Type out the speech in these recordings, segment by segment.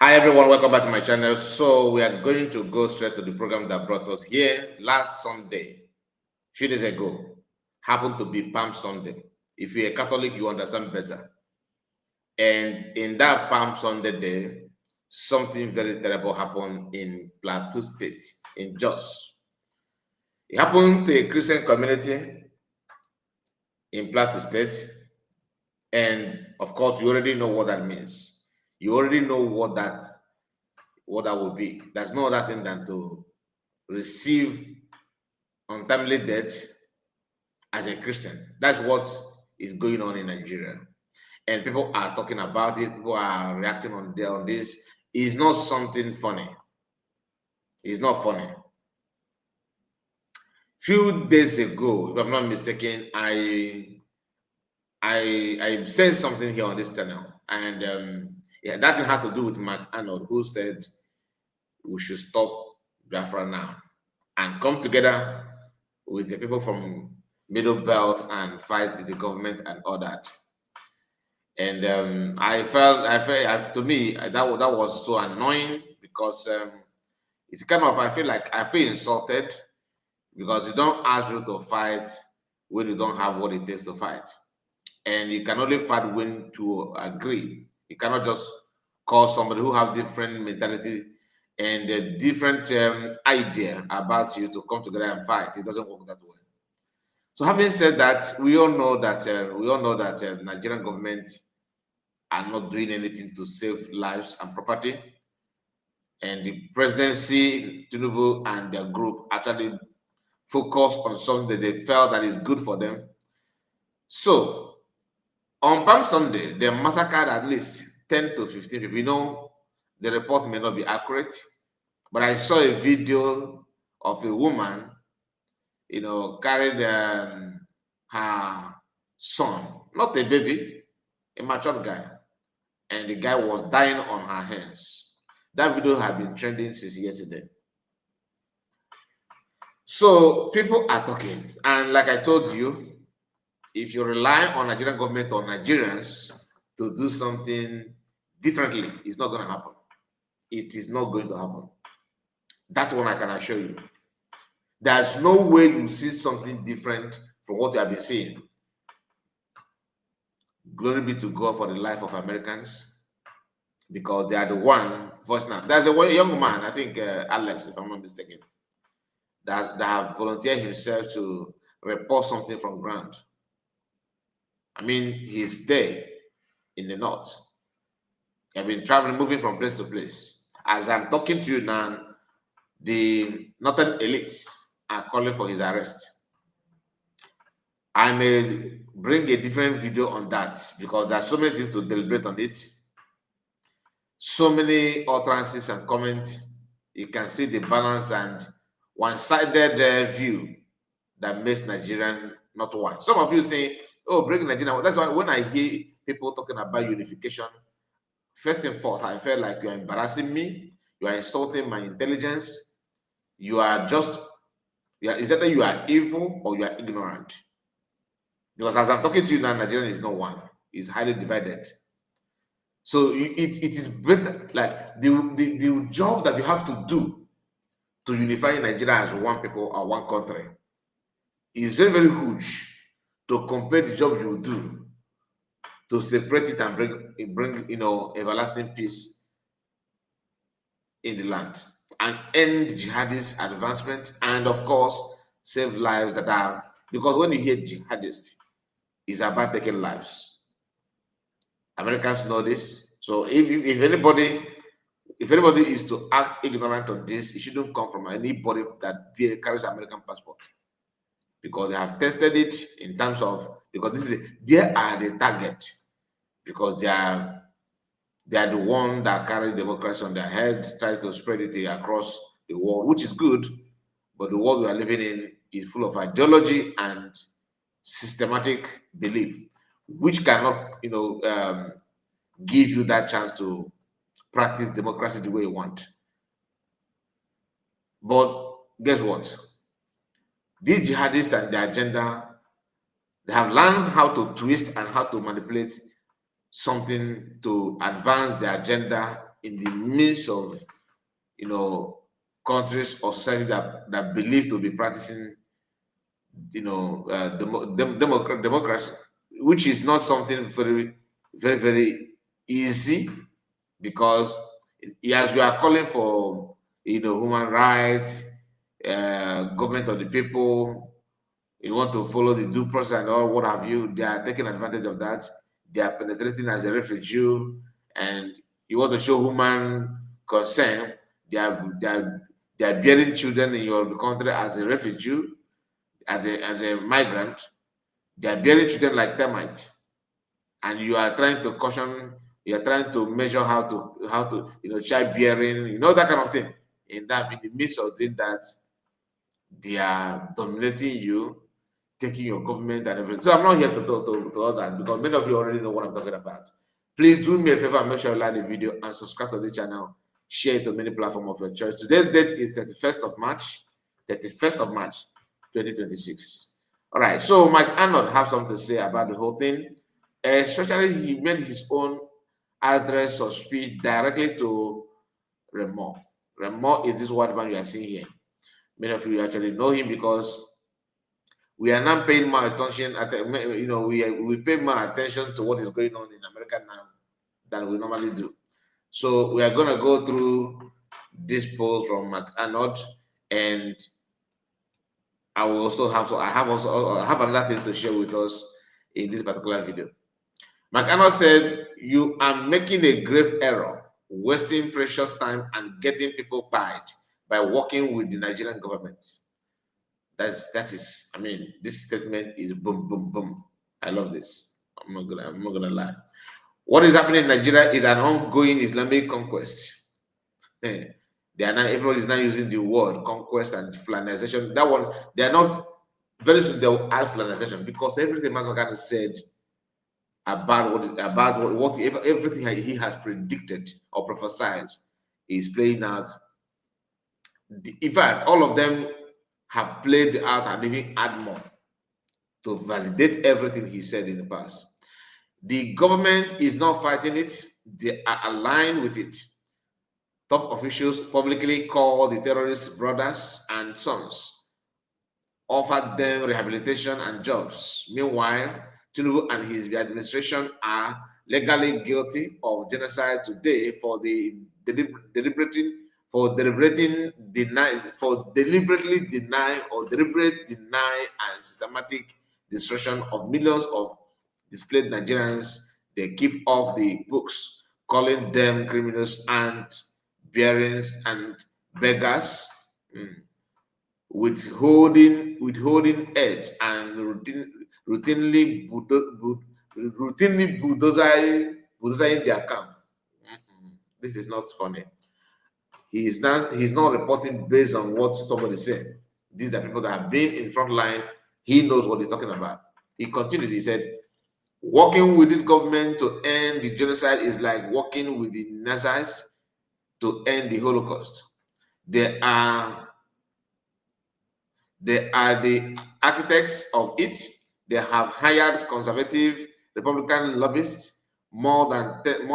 Hi everyone, welcome back to my channel. So we are going to go straight to the program that brought us here last Sunday, few days ago, happened to be Palm Sunday. If you're a Catholic, you understand better. And in that Palm Sunday day, something very terrible happened in Plateau State, in Jos. It happened to a Christian community in Plateau State. And of course, you already know what that means. You already know what that would be. There's no other thing than to receive untimely death as a Christian. That's what is going on in Nigeria. And people are talking about it, people are reacting on this. It's not something funny. It's not funny. Few days ago, if I'm not mistaken, I said something here on this channel, and yeah, that thing has to do with Arnold, who said we should stop Biafra now and come together with the people from Middle Belt and fight the government and all that. And I felt to me that was so annoying because it's kind of I feel insulted because you don't ask people to fight when you don't have what it takes to fight, and you can only fight when to agree. You cannot just call somebody who have different mentality and a different idea about you to come together and fight. It doesn't work that way. So, having said that, we all know that Nigerian government are not doing anything to save lives and property, and the presidency, Tinubu and their group actually focus on something that they felt that is good for them. So, on Palm Sunday, they massacred at least 10 to 15 people. You know, the report may not be accurate, but I saw a video of a woman, carried her son, not a baby, a mature guy, and the guy was dying on her hands. That video had been trending since yesterday. So people are talking, and like I told you, if you rely on Nigerian government or Nigerians to do something differently, it's not going to happen. It is not going to happen. That one I can assure you. There's no way you see something different from what you have been seeing. Glory be to God for the life of Americans, because they are the one first now. There's a young man, I think Alex, if I'm not mistaken, that have volunteered himself to report something from ground. I mean, he's there in the north. I've been traveling, moving from place to place. As I'm talking to you now, the northern elites are calling for his arrest. I may bring a different video on that because there are so many things to deliberate on it. So many utterances and comments. You can see the balance and one-sided view that makes Nigerian not one. Some of you say, oh, bring Nigeria. That's why when I hear people talking about unification, first and foremost, I feel like you are embarrassing me. You are insulting my intelligence. You are just, it's either you are evil or you are ignorant. Because as I'm talking to you now, Nigeria is not one. It's highly divided. So it is better, like the job that you have to do to unify Nigeria as one people or one country is very, very huge to compare the job you do to separate it and bring everlasting peace in the land and end jihadist advancement, and of course save lives that are, because when you hear jihadist, it's about taking lives. Americans know this. So if anybody is to act ignorant on this, it shouldn't come from anybody that carries American passport, because they have tested it in terms of, because they are the target, because they are the one that carry democracy on their heads, try to spread it across the world, which is good, but the world we are living in is full of ideology and systematic belief, which cannot give you that chance to practice democracy the way you want. But guess what? These jihadists and their agenda, they have learned how to twist and how to manipulate something to advance their agenda in the midst of, countries or society that believe to be practicing, democracy, which is not something very, very, very easy, because as you are calling for, human rights, government of the people, you want to follow the due process and all, what have you, they are taking advantage of that. They are penetrating as a refugee, and you want to show human concern. They are bearing children in your country as a refugee, as a migrant. They are bearing children like termites, and you are trying to caution. You are trying to measure how to child bearing, that kind of thing. In the midst of doing that, they are dominating you, taking your government and everything. So I'm not here to talk to all that, because many of you already know what I'm talking about. Please do me a favor and make sure you like the video and subscribe to the channel. Share it to many platforms of your choice. Today's date is 31st of March, 2026. All right. So Mike Arnold have something to say about the whole thing. Especially, he made his own address or speech directly to Remo. Remo is this white man you are seeing here. Many of you actually know him, because we are not paying more attention. We pay more attention to what is going on in America now than we normally do. So we are going to go through this poll from Arnold, and I will also I have another thing to share with us in this particular video. Arnold said, "You are making a grave error, wasting precious time and getting people paid by working with the Nigerian government." That is. I mean, this statement is boom, boom, boom. I love this. I'm not gonna lie. What is happening in Nigeria is an ongoing Islamic conquest. They are now, everyone is now using the word conquest and Fulanization. That one, they are not, very soon they will add Fulanization, because everything Mazakan said about everything he has predicted or prophesied is playing out. In fact, all of them have played out and even add more to validate everything he said in the past. The government is not fighting it, they are aligned with it. Top officials publicly call the terrorists brothers and sons, offered them rehabilitation and jobs. Meanwhile, Tinubu and his administration are legally guilty of genocide today for deliberately deny and systematic destruction of millions of displaced Nigerians. They keep off the books, calling them criminals and bearings and beggars, withholding aid, and routinely bulldozing their camp. This is not funny. He's not reporting based on what somebody said. These are people that have been in front line. He knows what he's talking about. He continued, he said, working with this government to end the genocide is like working with the Nazis to end the Holocaust. They are the architects of it. They have hired conservative Republican lobbyists, more than 10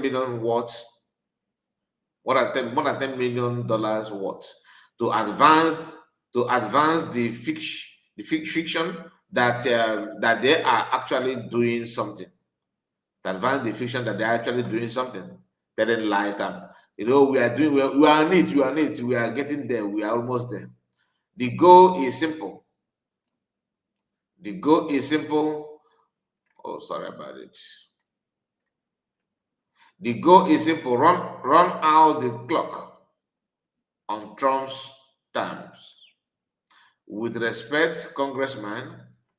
million watts, more than $10 million worth to advance the fiction that they are actually doing something. To advance the fiction that they're actually doing something. Telling lies that we are doing well, we are on it, we are getting there, we are almost there. The goal is simple. Oh, sorry about it. The goal is simple. Run out the clock on Trump's terms. With respect, Congressman,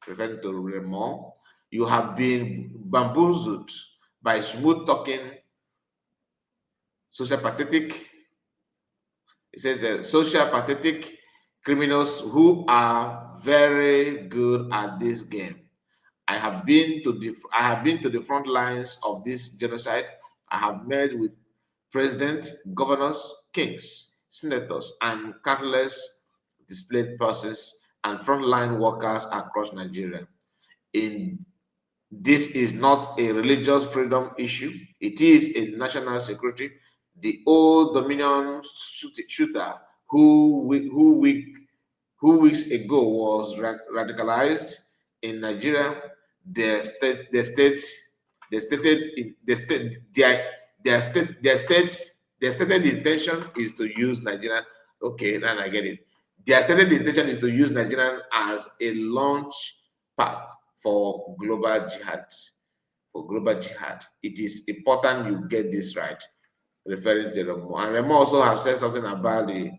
referring to Remo, you have been bamboozled by smooth-talking, social pathetic criminals who are very good at this game. I have been to the front lines of this genocide. I have met with presidents, governors, kings, senators, and countless displaced persons and frontline workers across Nigeria. In This is not a religious freedom issue. It is a national security. The old Dominion shooter who weeks ago was radicalized in Nigeria. Their state, their state, their stated, their state, their state, their states, their stated intention is to use Nigeria. Okay, now I get it. Their stated intention is to use Nigeria as a launch pad for global jihad. For global jihad, it is important you get this right. Referring to Remo, and Remo also have said something about the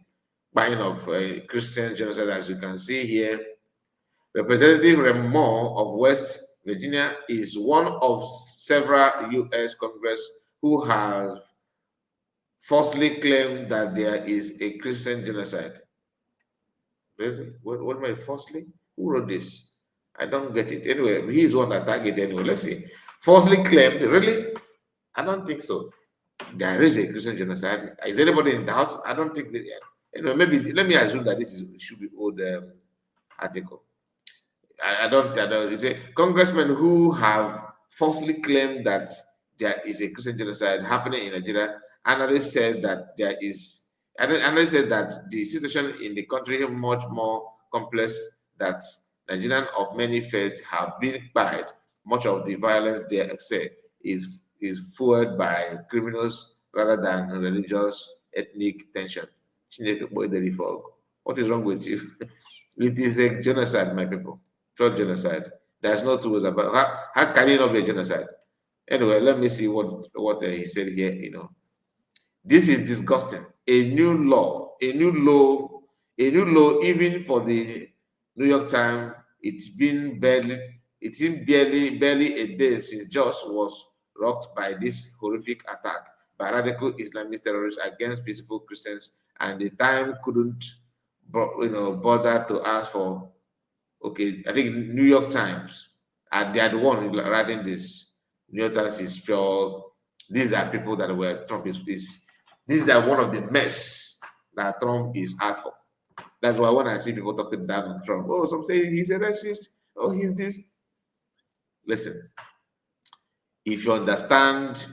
buying of Christian genocide, as you can see here. Representative Remo of West Virginia is one of several U.S. Congress who have falsely claimed that there is a Christian genocide. Really? What am I falsely? Who wrote this? I don't get it. Anyway, he's one that targeted anyway. Let's see. Falsely claimed. Really? I don't think so. There is a Christian genocide. Is anybody in doubt? I don't think that. Anyway, maybe let me assume that this should be old article. I don't. You say congressmen who have falsely claimed that there is a Christian genocide happening in Nigeria. Analysts said that there is. Analysts said that the situation in the country is much more complex. That Nigerians of many faiths have been buried. Much of the violence they say is fueled by criminals rather than religious ethnic tension. What is wrong with you? It is a genocide, my people. It's not genocide. There's no two ways about it. How can it not be a genocide? Anyway, let me see what he said here. This is disgusting. A new law, even for the New York Times. It's been barely a day since Jos was rocked by this horrific attack by radical Islamic terrorists against peaceful Christians, and the Time couldn't, bother to ask for. Okay, I think New York Times, they are the one writing this. New York Times is pure. These are people that were Trump is. These are one of the mess that Trump is out for. That's why when I see people talking down on Trump, oh, some say he's a racist, oh, he's this. Listen, if you understand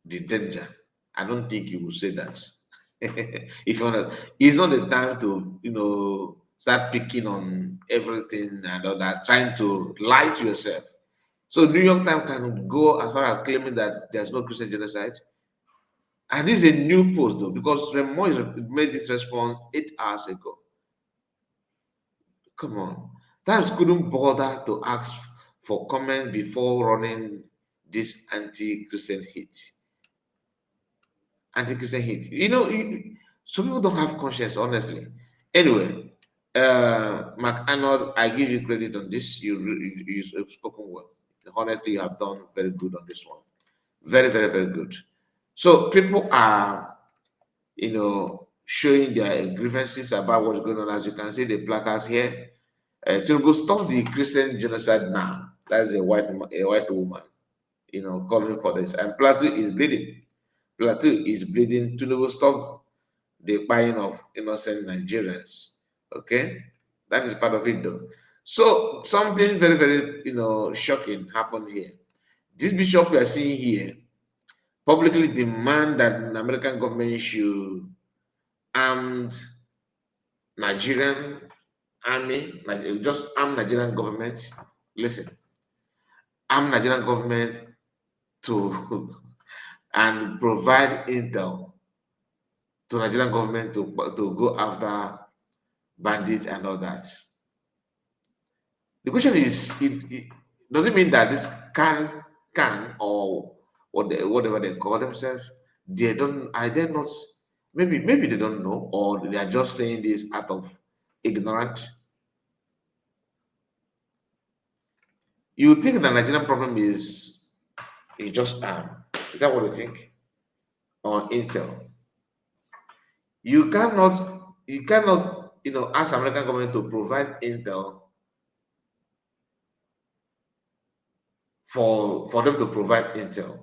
the danger, I don't think you will say that. If you want, it's not the time to start picking on everything and all that, trying to lie to yourself. So New York Times can go as far as claiming that there's no Christian genocide. And this is a new post though, because Remo made this response 8 hours ago. Come on. Times couldn't bother to ask for comment before running this anti-Christian heat. Anti-Christian heat. Some people don't have conscience, honestly. Anyway, Mark Arnold, I give you credit on this. You've spoken well. Honestly, you have done very good on this one. Very, very, very good. So people are, showing their grievances about what's going on. As you can see, the placards here. To stop the Christian genocide now. That's a white woman, calling for this. And Plateau is bleeding. Plateau is bleeding. To stop the buying of innocent Nigerians. Okay, that is part of it, though. So something very, very, shocking happened here. This bishop we are seeing here publicly demand that the American government should arm Nigerian army, like just arm Nigerian government. Listen, arm Nigerian government to and provide intel to Nigerian government to go after bandits and all that. The question is, does it mean that this can or whatever they call themselves, they don't? Are they not? Maybe they don't know, or they are just saying this out of ignorant. You think the Nigerian problem is just is that what you think? Or intel? You cannot ask American government to provide intel for them to provide intel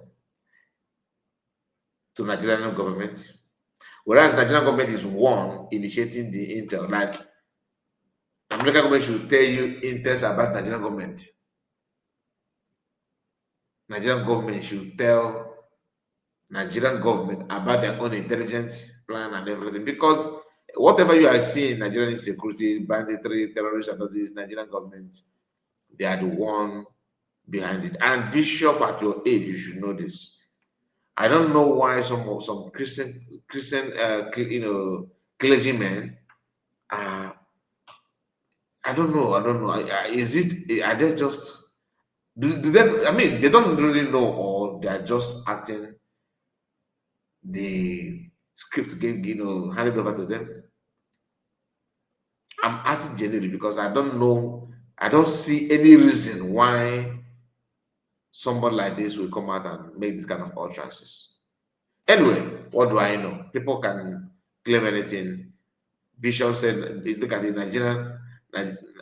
to Nigerian government, whereas Nigerian government is one initiating the intel. Like American government should tell you intels about Nigerian government. Nigerian government should tell Nigerian government about their own intelligence plan and everything. Because whatever you are seeing, Nigerian insecurity, banditry, terrorists, and all this, Nigerian government, they are the one behind it. And Bishop, at your age, you should know this. I don't know why some Christian clergymen are. I don't know. I don't know. Is it? Are they just do they? I mean, they don't really know, or they are just acting the script game, handed over to them. I'm asking genuinely because I don't know. I don't see any reason why somebody like this will come out and make this kind of utterances. Anyway, what do I know? People can claim anything. Bishop said, look at the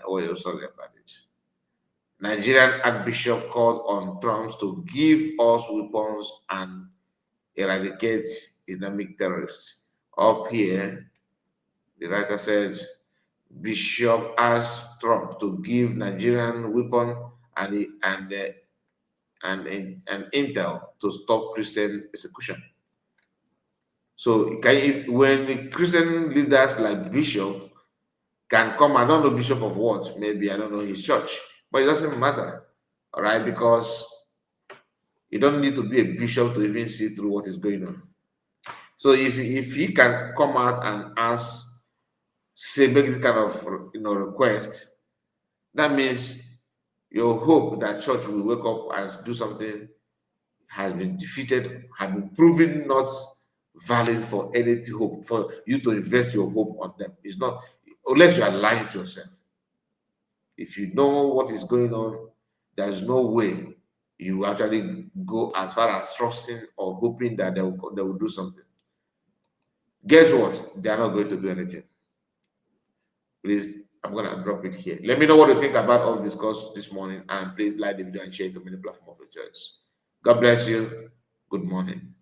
oh, sorry about it. Nigerian Archbishop called on Trump to give us weapons and eradicate Islamic terrorists. Up here, the writer said, Bishop asked Trump to give Nigerian weapon and intel to stop Christian persecution. So when the Christian leaders like Bishop can come, I don't know Bishop of what, maybe I don't know his church, but it doesn't matter, all right, because you don't need to be a bishop to even see through what is going on. So if he can come out and make this kind of request, that means your hope that church will wake up and do something has been defeated, has been proven not valid for any hope, for you to invest your hope on them. It's not, unless you are lying to yourself. If you know what is going on, there's no way you actually go as far as trusting or hoping that they will do something. Guess what? They are not going to do anything. Please, I'm going to drop it here. Let me know what you think about all this course this morning, and please like the video and share it to many platforms of your choice. God bless you. Good morning.